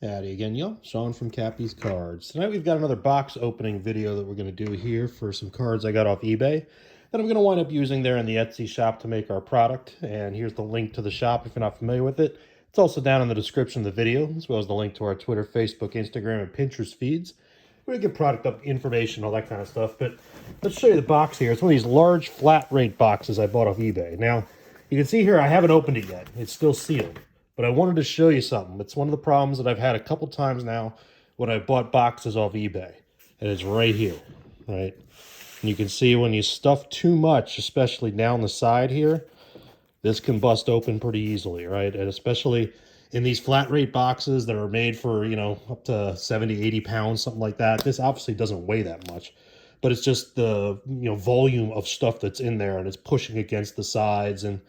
Howdy again, y'all. Sean from Cappy's Cards. Tonight we've got another box opening video that we're going to do here for some cards I got off eBay that I'm going to wind up using there in the Etsy shop to make our product. And here's the link to the shop if you're not familiar with it. It's also down in the description of the video, as well as the link to our Twitter, Facebook, Instagram, and Pinterest feeds. We're going to get product up information, all that kind of stuff. But let's show you the box here. It's one of these large flat rate boxes I bought off eBay. Now, you can see here I haven't opened it yet. It's still sealed. But I wanted to show you something. It's one of the problems that I've had a couple times now when I bought boxes off eBay. And it's right here, right? And you can see when you stuff too much, especially down the side here, this can bust open pretty easily, right? And especially in these flat rate boxes that are made for, you know, up to 70, 80 pounds, something like that. This obviously doesn't weigh that much. But it's just the, volume of stuff that's in there, and it's pushing against the sides. And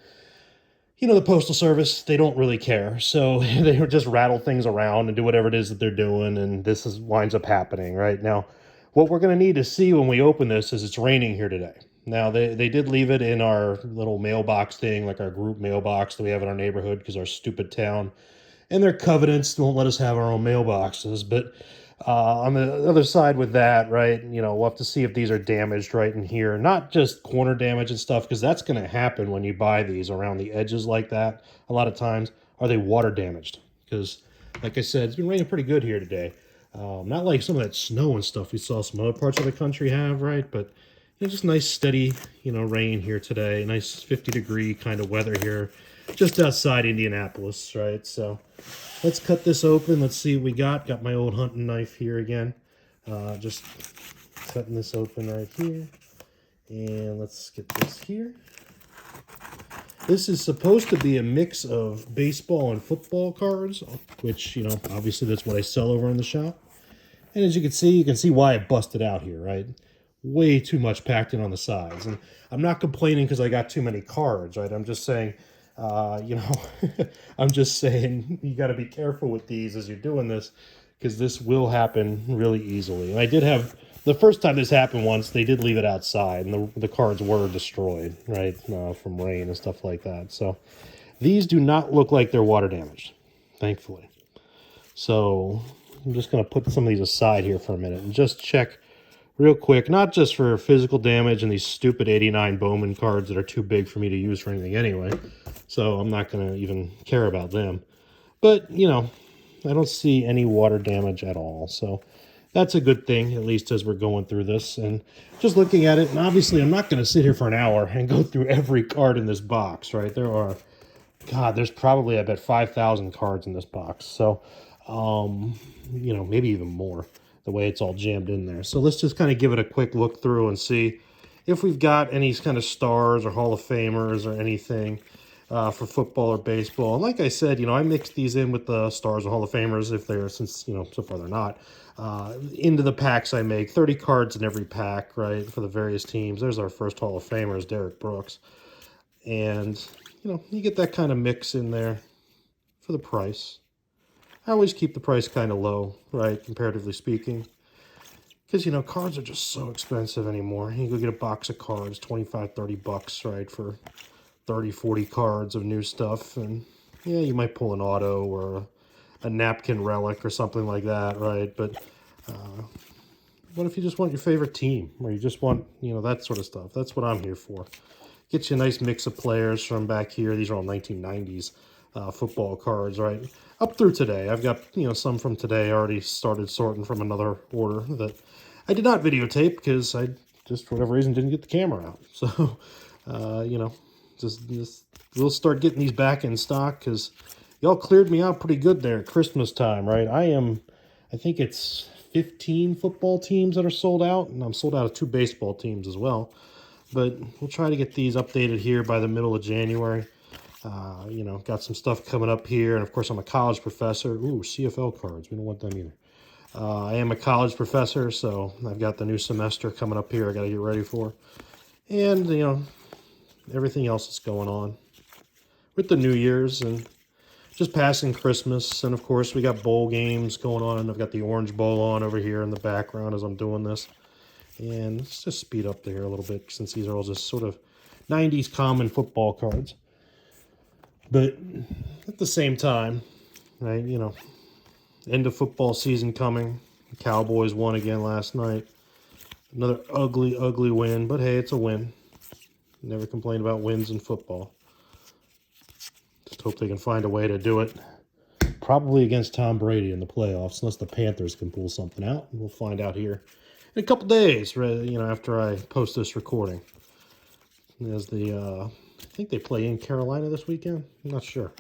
the Postal Service, they don't really care. So they just rattle things around and do whatever it is that they're doing, and this winds up happening, right? Now, what we're going to need to see when we open this is it's raining here today. Now, they did leave it in our little mailbox thing, like our group mailbox that we have in our neighborhood because our stupid town and their covenants won't let us have our own mailboxes. But on the other side with that, right, we'll have to see if these are damaged right in here. Not just corner damage and stuff, because that's going to happen when you buy these around the edges like that. A lot of times, are they water damaged? Because, like I said, it's been raining pretty good here today. Not like some of that snow and stuff we saw some other parts of the country have, right? But just nice steady, rain here today. Nice 50-degree kind of weather here, just outside Indianapolis, right? So let's cut this open. Let's see what we got. Got my old hunting knife here again. Just cutting this open right here. And let's get this here. This is supposed to be a mix of baseball and football cards, which, obviously that's what I sell over in the shop. And as you can see why it busted out here, right? Way too much packed in on the sides. And I'm not complaining because I got too many cards, right? I'm just saying, I'm just saying you got to be careful with these as you're doing this, because this will happen really easily. And I did have, the first time this happened once, they did leave it outside, and the cards were destroyed, right, from rain and stuff like that. So these do not look like they're water damaged, thankfully. So I'm just going to put some of these aside here for a minute and just check real quick, not just for physical damage and these stupid 89 Bowman cards that are too big for me to use for anything anyway. So I'm not going to even care about them. But, I don't see any water damage at all. So that's a good thing, at least as we're going through this. And just looking at it, and obviously I'm not going to sit here for an hour and go through every card in this box, right? There are, God, there's probably, I bet, 5,000 cards in this box. So, maybe even more, the way it's all jammed in there. So let's just kind of give it a quick look through and see if we've got any kind of stars or Hall of Famers or anything for football or baseball. And like I said, I mixed these in with the stars or Hall of Famers if they're, since, so far they're not, into the packs I make. 30 cards in every pack, right, for the various teams. There's our first Hall of Famers, Derek Brooks. And, you get that kind of mix in there for the price. I always keep the price kind of low, right, comparatively speaking. Because, cards are just so expensive anymore. You go get a box of cards, 25, 30 bucks, right, for 30, 40 cards of new stuff. And, yeah, you might pull an auto or a napkin relic or something like that, right? But what if you just want your favorite team? Or you just want, that sort of stuff? That's what I'm here for. Get you a nice mix of players from back here. These are all 1990s football cards, right? Up through today. I've got, some from today. I already started sorting from another order that I did not videotape because I just, for whatever reason, didn't get the camera out. So, just we'll start getting these back in stock because y'all cleared me out pretty good there at Christmas time, right? I think it's 15 football teams that are sold out, and I'm sold out of 2 baseball teams as well. But we'll try to get these updated here by the middle of January. Got some stuff coming up here. And, of course, I'm a college professor. Ooh, CFL cards. We don't want them either. I am a college professor, so I've got the new semester coming up here I got to get ready for. And, everything else that's going on with the New Year's and just passing Christmas. And, of course, we got bowl games going on. And I've got the Orange Bowl on over here in the background as I'm doing this. And let's just speed up there a little bit since these are all just sort of 90s common football cards. But at the same time, right, End of football season coming. The Cowboys won again last night. Another ugly, ugly win, but hey, it's a win. Never complain about wins in football. Just hope they can find a way to do it. Probably against Tom Brady in the playoffs, unless the Panthers can pull something out. We'll find out here in a couple days, after I post this recording. As I think they play in Carolina this weekend. I'm not sure.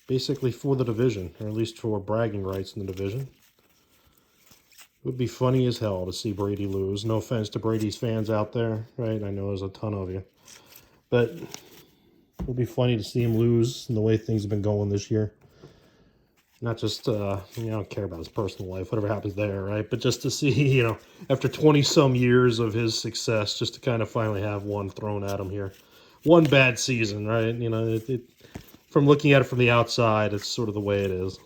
Basically for the division, or at least for bragging rights in the division. It would be funny as hell to see Brady lose. No offense to Brady's fans out there, right? I know there's a ton of you. But it would be funny to see him lose in the way things have been going this year. Not just, I don't care about his personal life, whatever happens there, right? But just to see, after 20-some years of his success, just to kind of finally have one thrown at him here. One bad season, right? From looking at it from the outside, it's sort of the way it is.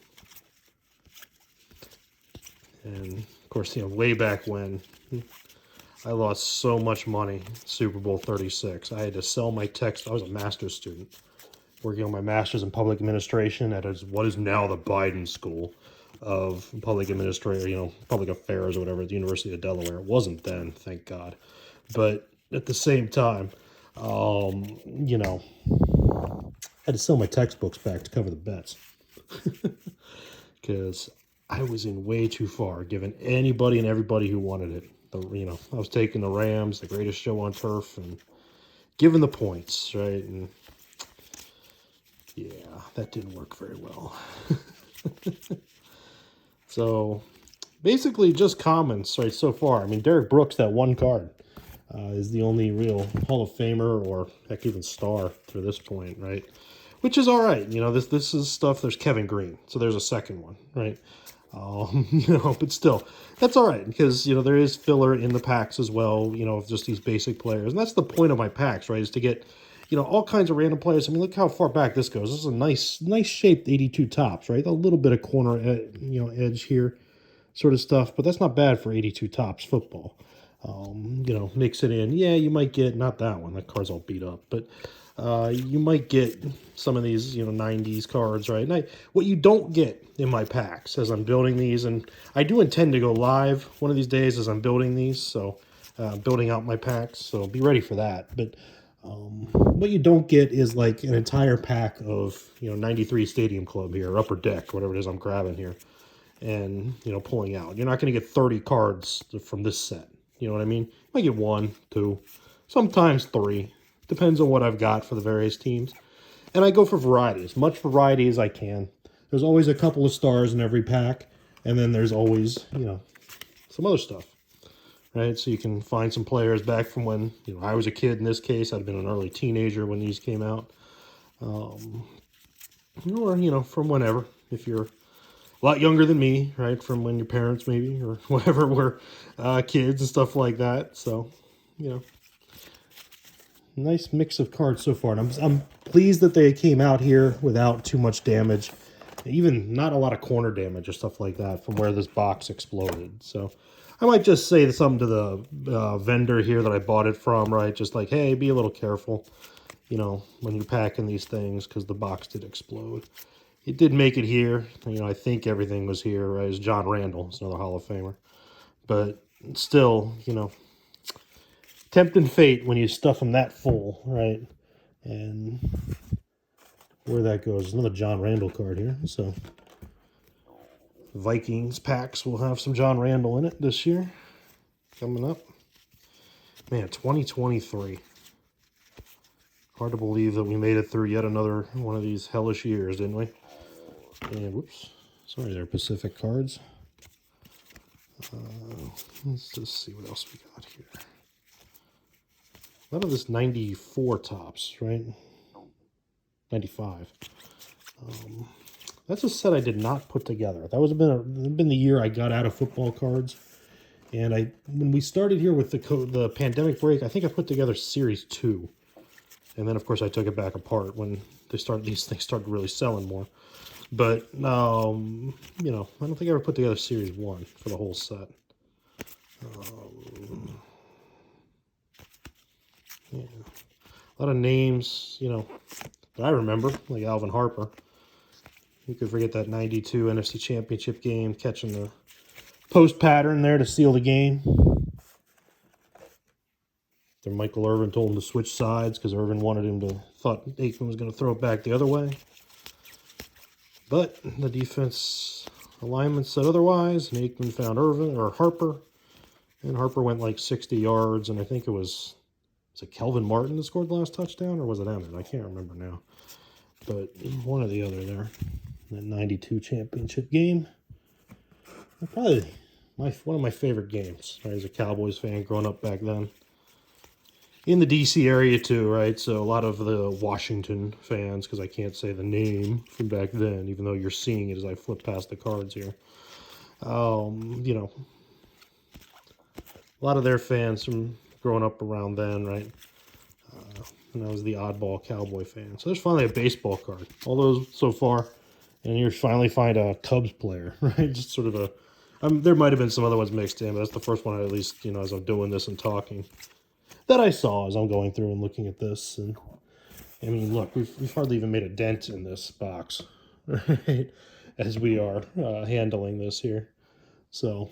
And, of course, way back when, I lost so much money, Super Bowl 36. I had to sell my text. I was a master's student, working on my master's in public administration at what is now the Biden School of Public Administration, public affairs or whatever, at the University of Delaware. It wasn't then, thank God. But at the same time, I had to sell my textbooks back to cover the bets. Because I was in way too far, giving anybody and everybody who wanted it. I was taking the Rams, the greatest show on turf, and giving the points, right? And yeah, that didn't work very well. So, basically just comments, right, so far. I mean, Derek Brooks, that one card, is the only real Hall of Famer, or heck, even star to this point, right? Which is all right. This is stuff. There's Kevin Green, so there's a second one, right? But still, that's all right, because, there is filler in the packs as well, of just these basic players. And that's the point of my packs, right, is to get, all kinds of random players. I mean, look how far back this goes. This is a nice shaped 82 tops, right? A little bit of corner, edge here sort of stuff, but that's not bad for 82 tops football. Mix it in. Yeah, you might get, not that one, that card's all beat up, but you might get some of these, 90s cards, right? And what you don't get in my packs as I'm building these, and I do intend to go live one of these days as I'm building these, so building out my packs, so be ready for that. But what you don't get is like an entire pack of, 93 Stadium Club here, Upper Deck, whatever it is I'm grabbing here, and, pulling out. You're not going to get 30 cards from this set. You know what I mean? You might get 1, 2, sometimes 3. Depends on what I've got for the various teams. And I go for variety, as much variety as I can. There's always a couple of stars in every pack, and then there's always, some other stuff, right? So you can find some players back from when, I was a kid in this case. I'd been an early teenager when these came out. Or, from whenever, if you're a lot younger than me, right, from when your parents maybe, or whatever, were kids and stuff like that. So, nice mix of cards so far. And I'm pleased that they came out here without too much damage. Even not a lot of corner damage or stuff like that from where this box exploded. So I might just say something to the vendor here that I bought it from, right? Just like, hey, be a little careful, when you're packing these things, because the box did explode. It did make it here. I think everything was here, right? It's John Randall. It's another Hall of Famer. But still, tempting fate when you stuff them that full, right? And where that goes, another John Randall card here. So Vikings packs will have some John Randall in it this year. Coming up. Man, 2023. Hard to believe that we made it through yet another one of these hellish years, didn't we? And whoops. Sorry there, Pacific cards. Let's just see what else we got here. A lot of this 94 tops, right? 95. That's a set I did not put together. That was been the year I got out of football cards. And when we started here with the pandemic break, I think I put together Series 2. And then, of course, I took it back apart when these things started really selling more. But, I don't think I ever put together Series 1 for the whole set. Yeah. A lot of names, that I remember, like Alvin Harper. You could forget that 92 NFC Championship game, catching the post pattern there to seal the game. Then Michael Irvin told him to switch sides because Irvin wanted him to, thought Aikman was going to throw it back the other way. But the defense alignment said otherwise, and Aikman found Irvin, or Harper, and Harper went like 60 yards, and I think was it Kelvin Martin that scored the last touchdown, or was it Emmett? I can't remember now. But one or the other there. That 92 championship game. Probably one of my favorite games, right, as a Cowboys fan growing up back then. In the D.C. area too, right? So a lot of the Washington fans, because I can't say the name from back then, even though you're seeing it as I flip past the cards here. You know, a lot of their fans from growing up around then, right? And I was the oddball Cowboy fan. So there's finally a baseball card. All those so far, and you finally find a Cubs player, right? Just sort of a. There might have been some other ones mixed in, but that's the first one I at least, you know, as I'm doing this and talking, that I saw as I'm going through and looking at this. And I mean, look, we've hardly even made a dent in this box, right? As we are handling this here. So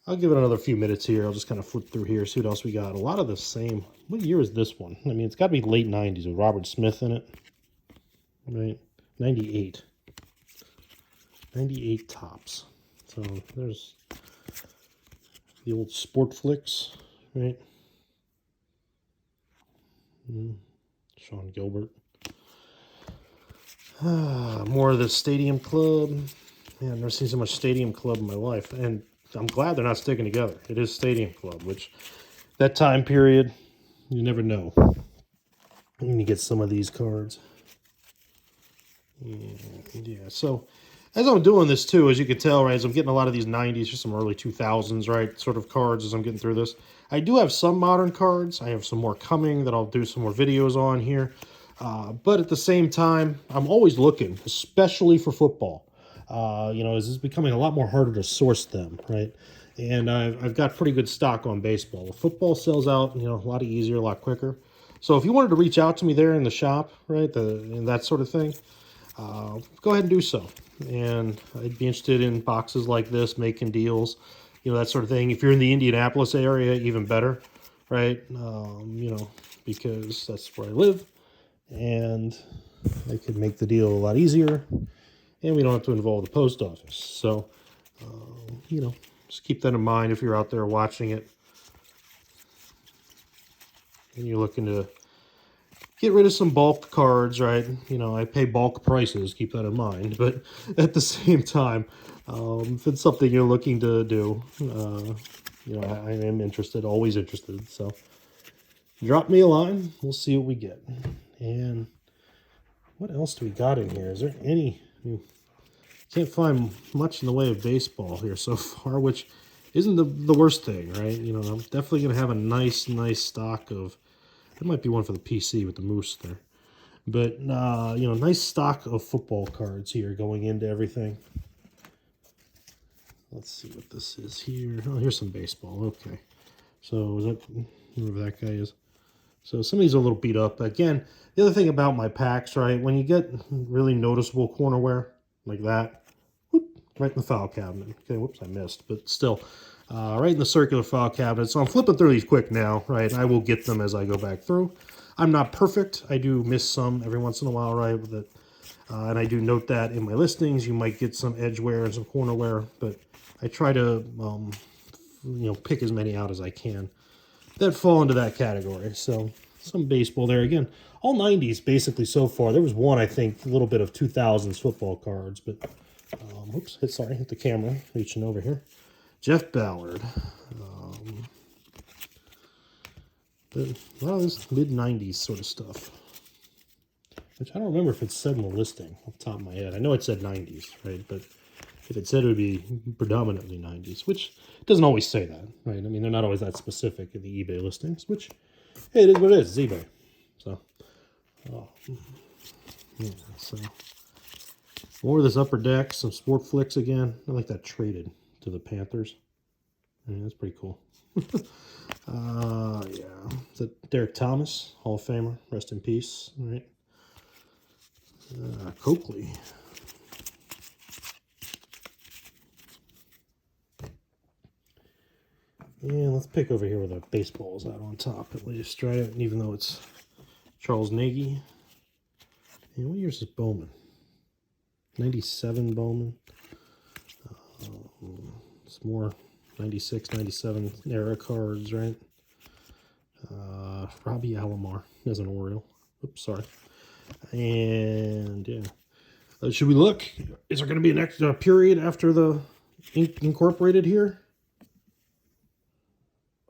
I'll give it another few minutes here. I'll just kind of flip through here, see what else we got. A lot of the same. What year is this one? I mean, it's got to be late 90s with Robert Smith in it, right? 98. 98 tops. So there's the old Sport Flicks, right? Sean Gilbert. More of the Stadium Club. Man, I've never seen so much Stadium Club in my life. And I'm glad they're not sticking together. It is Stadium Club, which that time period, you never know when you get some of these cards. Yeah, so as I'm doing this too, as you can tell, right, as I'm getting a lot of these 90s or some early 2000s, right, sort of cards as I'm getting through this. I do have some modern cards. I have some more coming that I'll do some more videos on here. But at the same time, I'm always looking, especially for football. You know, it's becoming a lot more harder to source them, right? And I've got pretty good stock on baseball. The football sells out, you know, a lot easier, a lot quicker. So if you wanted to reach out to me there in the shop, right, and that sort of thing, go ahead and do so. And I'd be interested in boxes like this, making deals, you know, that sort of thing. If you're in the Indianapolis area, even better, right? You know, because that's where I live, and I could make the deal a lot easier, and we don't have to involve the post office. So, you know, just keep that in mind if you're out there watching it and you're looking to get rid of some bulk cards, right? You know, I pay bulk prices, keep that in mind. But at the same time, if it's something you're looking to do, you know, I am interested, always interested. So drop me a line. We'll see what we get. And what else do we got in here? Is there any... Can't find much in the way of baseball here so far, which isn't the worst thing, right? You know, I'm definitely going to have a nice stock of... That might be one for the PC with the moose there. But, you know, nice stock of football cards here going into everything. Let's see what this is here. Oh, here's some baseball. Okay. So, is that... Whoever that guy is. So, some of these are a little beat up. Again, the other thing about my packs, right? When you get really noticeable corner wear, like that, whoop, right in the file cabinet. Okay, whoops, I missed. But still... right in the circular file cabinet. So I'm flipping through these quick now, right? I will get them as I go back through. I'm not perfect. I do miss some every once in a while, right? With it. And I do note that in my listings. You might get some edge wear and some corner wear, but I try to, you know, pick as many out as I can that fall into that category. So some baseball there. Again, all 90s basically so far. There was one, I think, a little bit of 2000s football cards, but, oops, hit the camera, reaching over here. Jeff Ballard. But a lot of this mid-90s sort of stuff. Which I don't remember if it said in the listing off the top of my head. I know it said 90s, right? But if it said it would be predominantly 90s, which doesn't always say that, right? I mean, they're not always that specific in the eBay listings, which, hey, it is what it is. It's eBay. So, yeah, so more of this Upper Deck, some Sport Flicks again. I like that traded to the Panthers. I mean, that's pretty cool. Yeah. Is that Derek Thomas, Hall of Famer? Rest in peace. All right. Coakley. And let's pick over here where the baseball's out on top at least, right? Even though it's Charles Nagy. And what year is this Bowman? 97 Bowman. It's more 96, 97 era cards, right? Robbie Alomar as an Oriole. Oops, sorry. And yeah. Should we look? Is there going to be an extra period after the ink incorporated here?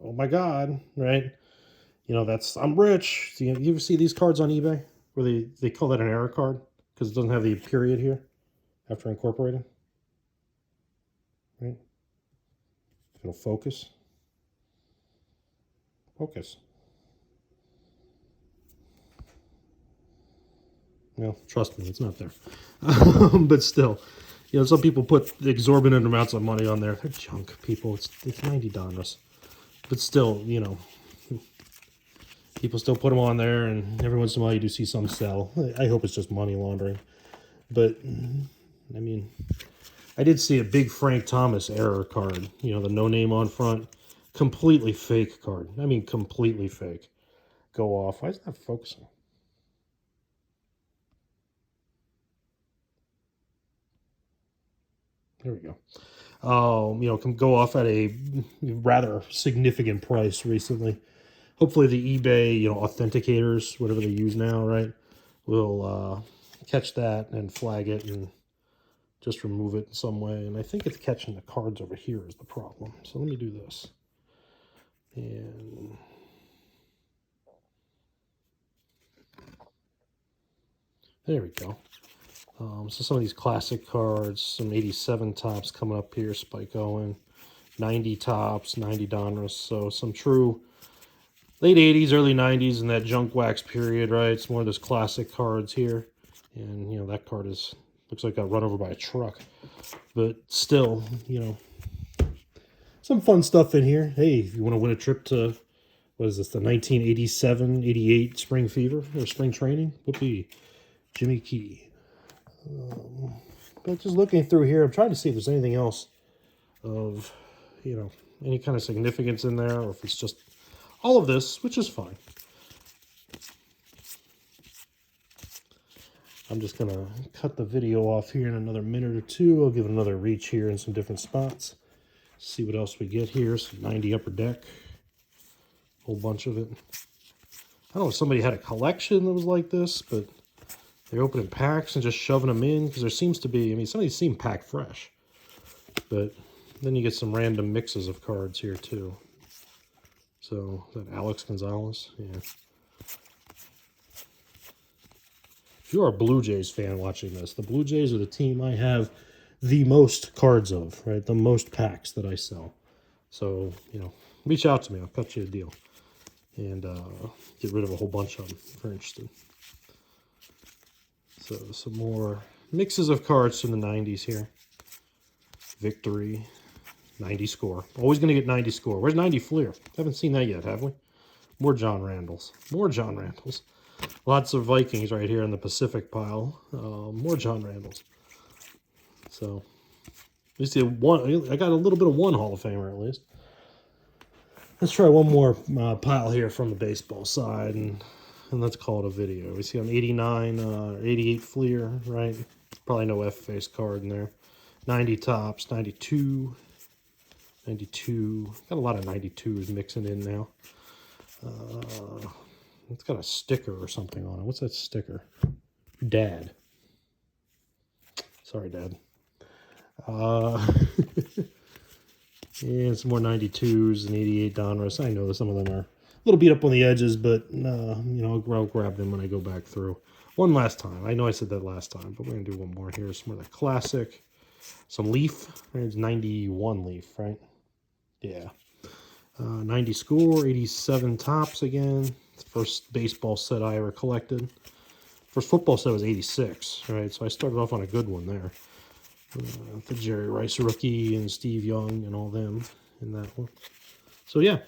Oh my God, right? You know, I'm rich. So you ever see these cards on eBay where they call that an error card because it doesn't have the period here after incorporating? Right? If it'll focus. Focus. Well, trust me, it's not there. But still, you know, some people put exorbitant amounts of money on there. They're junk, people. It's $90. But still, you know, people still put them on there, and every once in a while you do see some sell. I hope it's just money laundering. But, I mean, I did see a big Frank Thomas error card. You know, the no name on front. Completely fake card. I mean, completely fake. Go off. Why is that focusing? There we go. You know, can go off at a rather significant price recently. Hopefully the eBay, you know, authenticators, whatever they use now, right, will catch that and flag it and just remove it in some way. And I think it's catching the cards over here is the problem. So let me do this. And there we go. So some of these classic cards, some 87 tops coming up here, Spike Owen, 90 tops, 90 Donruss. So some true late 80s, early 90s in that junk wax period, right? It's more of those classic cards here. And, you know, that card looks like got run over by a truck. But still, you know, some fun stuff in here. Hey, if you want to win a trip to, what is this, the 1987-88 Spring Fever or Spring Training? Whoopee. Jimmy Key. But just looking through here, I'm trying to see if there's anything else of, you know, any kind of significance in there, or if it's just all of this, which is fine. I'm just going to cut the video off here in another minute or two. I'll give it another reach here in some different spots. See what else we get here. Some 90 Upper Deck. A whole bunch of it. I don't know if somebody had a collection that was like this, but they're opening packs and just shoving them in, because there seems to be, I mean, some of these seem packed fresh. But then you get some random mixes of cards here, too. So, is that Alex Gonzalez? Yeah. If you are a Blue Jays fan watching this, the Blue Jays are the team I have the most cards of, right? The most packs that I sell. So, you know, reach out to me. I'll cut you a deal. And get rid of a whole bunch of them if you're interested. So, some more mixes of cards from the 90s here. Victory. 90 score. Always going to get 90 score. Where's 90 Fleer? Haven't seen that yet, have we? More John Randalls. More John Randalls. Lots of Vikings right here in the Pacific pile. More John Randalls. So, at least I got a little bit of one Hall of Famer at least. Let's try one more pile here from the baseball side, and let's call it a video. We see an 89, 88 Fleer, right? Probably no F-face card in there. 90 tops, 92, 92. Got a lot of 92s mixing in now. It's got a sticker or something on it. What's that sticker? Dad. Sorry, Dad. And some more 92s and 88 Donruss. I know some of them are a little beat up on the edges, but you know, I'll grab them when I go back through. One last time. I know I said that last time, but we're going to do one more here. Some more of the classic. Some Leaf. It's 91 Leaf, right? Yeah. 90 score, 87 tops again. First baseball set I ever collected. First football set was 86, right? So I started off on a good one there. The Jerry Rice rookie and Steve Young and all them in that one. So yeah,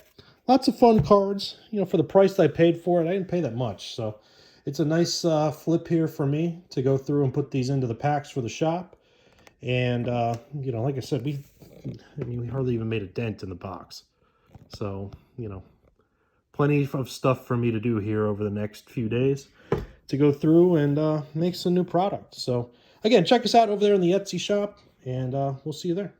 lots of fun cards. You know, for the price I paid for it, I didn't pay that much. So it's a nice flip here for me to go through and put these into the packs for the shop. And, you know, like I said, we hardly even made a dent in the box. So, you know, plenty of stuff for me to do here over the next few days to go through and make some new products. So, again, check us out over there in the Etsy shop, and we'll see you there.